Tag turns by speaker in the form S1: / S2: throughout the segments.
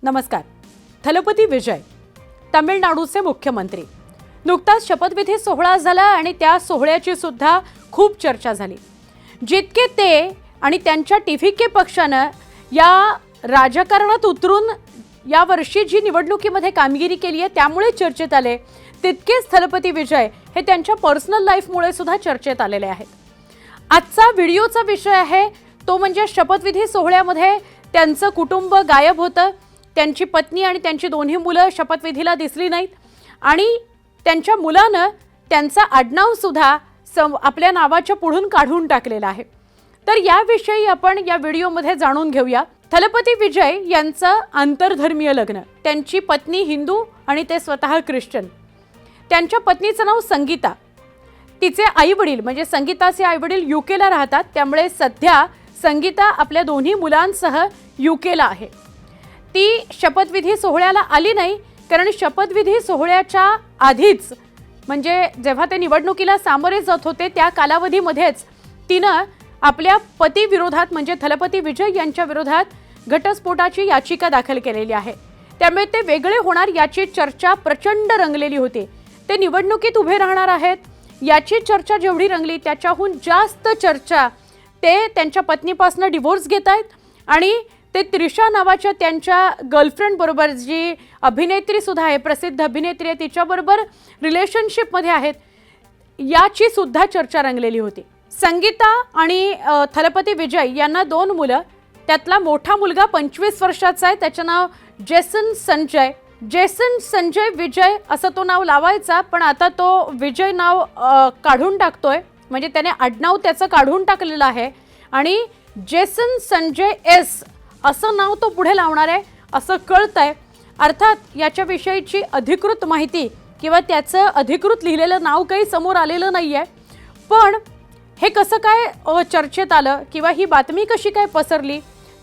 S1: नमस्कार. थलपती विजय तामिळनाडूचे मुख्यमंत्री. नुकताच शपथविधी सोहळा झाला आणि त्या सोहळ्याची सुद्धा खूप चर्चा झाली. जितके ते आणि त्यांच्या टीव्हीके पक्षानं या राजकारणात उतरून या वर्षी जी निवडणुकीमध्ये कामगिरी केली आहे त्यामुळे चर्चेत आले, तितकेच थलपती विजय हे त्यांच्या पर्सनल लाईफमुळे सुद्धा चर्चेत आलेले आहेत. आजचा व्हिडिओचा विषय आहे तो म्हणजे शपथविधी सोहळ्यामध्ये त्यांचं कुटुंब गायब होतं. त्यांची पत्नी आणि त्यांची दोन्ही मुलं शपथविधीला दिसली नाहीत आणि त्यांच्या मुलानं त्यांचा आडनाव सुद्धा आपल्या नावाच्या पुढून काढून टाकलेला आहे. तर याविषयी आपण या व्हिडिओमध्ये जाणून घेऊया. थलपती विजय यांचं आंतरधर्मीय लग्न. त्यांची पत्नी हिंदू आणि ते स्वतः ख्रिश्चन. त्यांच्या पत्नीचं नाव संगीता. तिचे आईवडील म्हणजे संगीताचे आईवडील यूकेला राहतात, त्यामुळे सध्या संगीता आपल्या दोन्ही मुलांसह यूकेला आहे. ती शपथविधी सोहळ्याला आली नाही कारण शपथविधी सोहळ्याच्या आधीच म्हणजे जेव्हा ते निवडणुकीला सामोरे जात होते त्या कालावधीमध्येच तिनं आपल्या पतीविरोधात म्हणजे थलपती विजय यांच्या विरोधात घटस्फोटाची याचिका दाखल केलेली आहे. त्यामुळे ते वेगळे होणार याची चर्चा प्रचंड रंगलेली होती. ते निवडणुकीत उभे राहणार आहेत याची चर्चा जेवढी रंगली त्याच्याहून जास्त चर्चा ते त्यांच्या पत्नीपासून डिवोर्स घेत आहेत आणि ते त्रिशा नावाच्या त्यांच्या गर्लफ्रेंड बरोबर जी अभिनेत्री सुद्धा आहे, प्रसिद्ध अभिनेत्री आहे, तिच्याबरोबर रिलेशनशिपमध्ये आहेत याची सुद्धा चर्चा रंगलेली होती. संगीता आणि थलपती विजय यांना दोन मुलं. त्यातला मोठा मुलगा 25 वर्षाचा आहे, त्याचं नाव जेसन संजय. जेसन संजय विजय असं तो नाव लावायचा, पण आता तो विजय नाव काढून टाकतोय म्हणजे त्याने आडनाव त्याचं काढून टाकलेलं आहे आणि जेसन संजय एस असं नाव तो पुढे लावणार आहे असं कळतंय. अर्थात याच्याविषयीची अधिकृत माहिती किंवा त्याचं अधिकृत लिहिलेलं नाव काही समोर आलेलं नाही आहे. पण हे कसं काय चर्चेत आलं किंवा ही बातमी कशी काय पसरली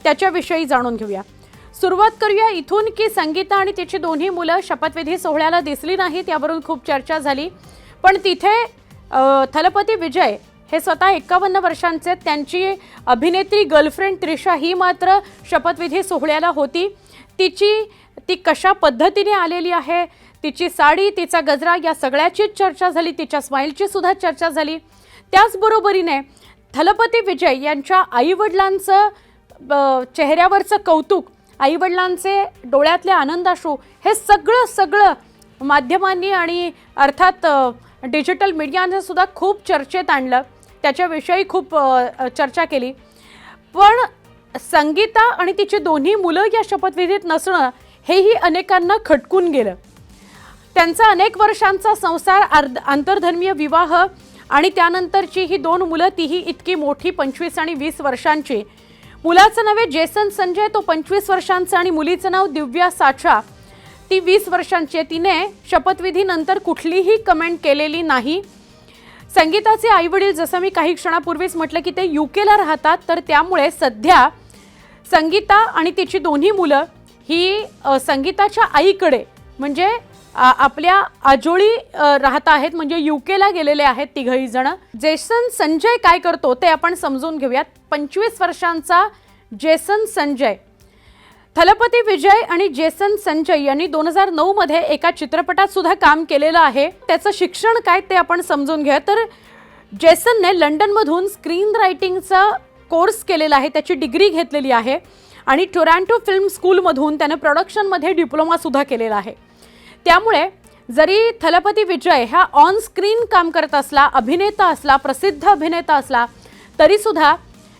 S1: त्याच्याविषयी जाणून घेऊया. सुरुवात करूया इथून की संगीता आणि तिची दोन्ही मुलं शपथविधी सोहळ्याला दिसली नाहीत यावरून खूप चर्चा झाली. पण तिथे थलपती विजय हे स्वतः 51 वर्षांचे. त्यांची अभिनेत्री गर्लफ्रेंड त्रिशा ही मात्र शपथविधी सोहळ्याला होती. ती कशा पद्धतीने आलेली आहे, तिची साडी, तिचा गजरा या सगळ्याचीच चर्चा झाली. तिच्या स्माईलची सुद्धा चर्चा झाली. त्याचबरोबरीने थलपती विजय यांच्या आईवडिलांचं चेहऱ्यावरचं कौतुक, आईवडिलांचे डोळ्यातले आनंदाश्रू हे सगळं माध्यमांनी आणि अर्थात डिजिटल मीडियाने सुद्धा खूप चर्चेत आणलं. त्याच्याविषयी खूप चर्चा केली. पण संगीता आणि तिची दोन्ही मुलं या शपथविधीत नसणं हेही अनेकांना खटकून गेलं. त्यांचा अनेक वर्षांचा संसार, आंतरधर्मीय विवाह आणि त्यानंतरची ही दोन मुलं, तीही इतकी मोठी 25 आणि 20 वर्षांची. मुलाचं नाव आहे जेसन संजय, तो 25 वर्षांचा आणि मुलीचं नाव दिव्या साचा, ती 20 वर्षांची आहे. तिने शपथविधीनंतर कुठलीही कमेंट केलेली नाही. संगीताचे आईवडील जसं मी काही क्षणापूर्वीच म्हटलं की ते यूकेला राहतात, तर त्यामुळे सध्या संगीता आणि तिची दोन्ही मुलं ही संगीताच्या आईकडे म्हणजे आपल्या आजोळी राहत आहेत म्हणजे यूकेला गेलेले आहेत तिघही जण. जेसन संजय काय करतो ते आपण समजून घेऊयात. 25 वर्षांचा जेसन संजय. थलपती विजय आणि जेसन संजय यांनी 2009 मध्ये एका चित्रपटात सुद्धा काम केलेलं आहे. त्याचं शिक्षण काय ते आपण समजून घ्या. तर जेसनने लंडनमधून स्क्रीन रायटिंगचा कोर्स केलेला आहे, त्याची डिग्री घेतलेली आहे आणि टोरंटो फिल्म स्कूलमधून त्याने प्रोडक्शनमध्ये डिप्लोमा सुद्धा केलेला आहे. त्यामुळे जरी थलपती विजय हा ऑन स्क्रीन काम करत असला, अभिनेता असला, प्रसिद्ध अभिनेता असला, तरीसुद्धा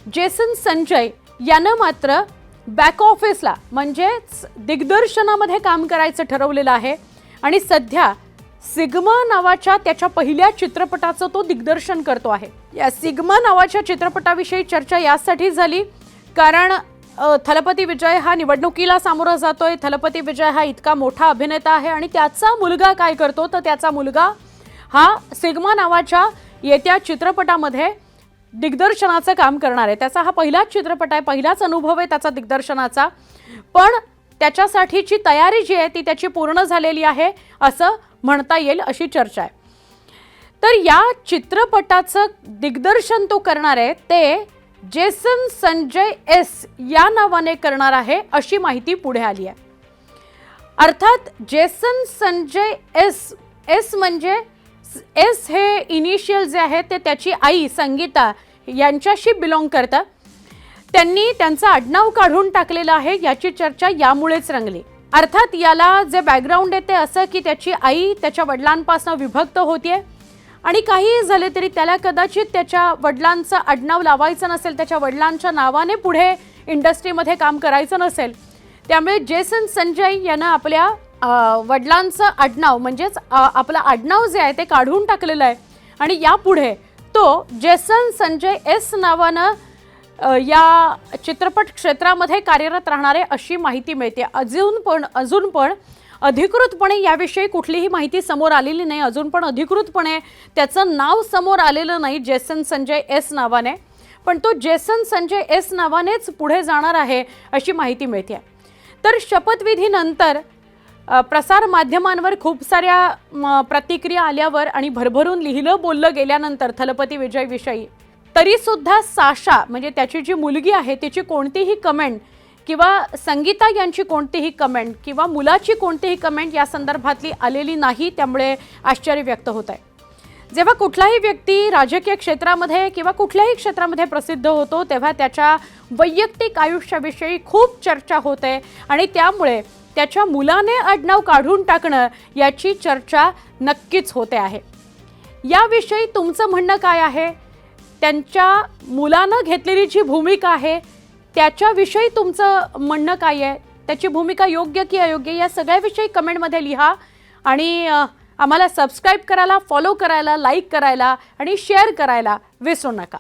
S1: जेसन संजय यानं मात्र बॅक ऑफिसला म्हणजेच दिग्दर्शनामध्ये काम करायचं ठरवलेलं आहे आणि सध्या सिग्मा नावाच्या त्याच्या पहिल्या चित्रपटाचं तो दिग्दर्शन करतो आहे. या सिग्मा नावाच्या चित्रपटाविषयी चर्चा यासाठी झाली कारण थलपती विजय हा निवडणुकीला सामोरा जातोय. थलपती विजय हा इतका मोठा अभिनेता आहे आणि त्याचा मुलगा काय करतो तर त्याचा मुलगा हा सिग्मा नावाच्या येत्या चित्रपटामध्ये दिग्दर्शनाचं काम करणार आहे. त्याचा हा पहिलाच चित्रपट आहे, पहिलाच अनुभव आहे त्याचा दिग्दर्शनाचा. पण त्याच्यासाठीची तयारी जी आहे ती त्याची पूर्ण झालेली आहे असं म्हणता येईल अशी चर्चा आहे. तर या चित्रपटाचं दिग्दर्शन तो करणार आहे ते जेसन संजय एस या नावाने करणार आहे अशी माहिती पुढे आली आहे. अर्थात जेसन संजय एस म्हणजे एस हे इनिशियल जे आहे ते त्याची आई संगीता यांच्याशी बिलॉंग करतं. त्यांनी त्यांचं आडनाव काढून टाकलेलं आहे याची चर्चा यामुळेच रंगली. अर्थात याला जे बॅकग्राऊंड आहे ते असं की त्याची आई त्याच्या वडिलांपासून विभक्त होतीये आणि काही झाले तरी त्याला कदाचित त्याच्या वडिलांचं आडनाव लावायचं नसेल, त्याच्या वडिलांच्या नावाने पुढे इंडस्ट्रीमध्ये काम करायचं नसेल. त्यामुळे जेसन संजय यानं आपल्या वडिलांचं आडनाव म्हणजेच आपलं आडनाव जे आहे ते काढून टाकलेलं आहे आणि यापुढे तो जेसन संजय एस नावानं या चित्रपट क्षेत्रामध्ये कार्यरत राहणार आहे अशी माहिती मिळते. अजून पण अधिकृतपणे याविषयी कुठलीही माहिती समोर आलेली नाही. अजून पण अधिकृतपणे त्याचं नाव समोर आलेलं नाही जेसन संजय एस नावाने, पण तो जेसन संजय एस नावानेच पुढे जाणार आहे अशी माहिती मिळते. तर शपथविधीनंतर प्रसार माध्यमांवर खूप साऱ्या प्रतिक्रिया आल्यावर आणि भरभरून लिहिलं बोललं गेल्यानंतर थलपती विजयविषयी तरी सुद्धा साशा म्हणजे त्याची जी मुलगी आहे तिची कोणतीही कमेंट किंवा संगीता यांची कोणतीही कमेंट किंवा मुलाची कोणतीही कमेंट या संदर्भातली आलेली नाही. त्यामुळे आश्चर्य व्यक्त होत आहे. जेव्हा कुठलाही व्यक्ती राजकीय क्षेत्रामध्ये किंवा कुठल्याही क्षेत्रामध्ये प्रसिद्ध होतो तेव्हा त्याच्या वैयक्तिक आयुष्याविषयी खूप चर्चा होते आणि त्यामुळे त्याच्या मुलाने आडनाव काढून टाकणं याची चर्चा नक्कीच होते आहे. याविषयी तुमचं म्हणणं काय आहे? त्यांच्या मुलानं घेतलेली जी भूमिका आहे त्याच्याविषयी तुमचं म्हणणं काय आहे? त्याची भूमिका योग्य की अयोग्य या सगळ्याविषयी कमेंटमध्ये लिहा आणि आम्हाला सबस्क्राईब करायला, फॉलो करायला, लाईक करायला आणि शेअर करायला विसरू नका.